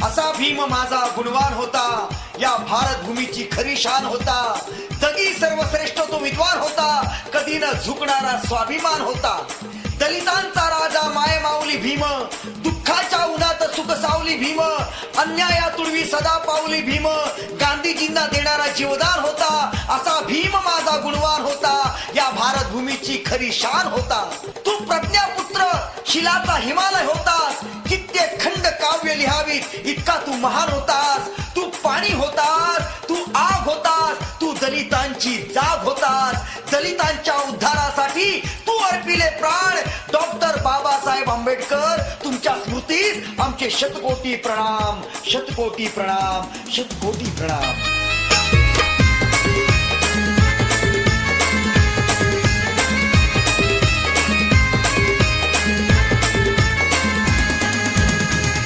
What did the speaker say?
असा भीम माझा गुणवान होता, या भारत भूमीची खरी शान होता. जगी सर्वश्रेष्ठ तो विद्वान होता, कधी न झुकणारा स्वाभिमान होता. दलितांचा राजा माय माऊली भीम, दुःखाच्या उन्हात सुख सावली भीम. अन्यायातुडवी सदा पावली भीम, गांधीजींना देणारा जीवदान होता. असा भीम माझा गुणवान होता, या भारत भूमीची खरी शान होता. तू प्रज्ञापुत्र शिलाचा हिमालय होतास, कित्येक खंड काव्य लिहावीत इतका तू महान होतास. तू पाणी होतास, तू आग होतास, तू दलितांची जाग होतास. दलितांच्या उद्धारासाठी तू अर्पिले प्राण. डॉक्टर बाबासाहेब आंबेडकर, तुमच्या स्मृतीस आमचे शतकोटी प्रणाम, शतकोटी प्रणाम, शतकोटी प्रणाम.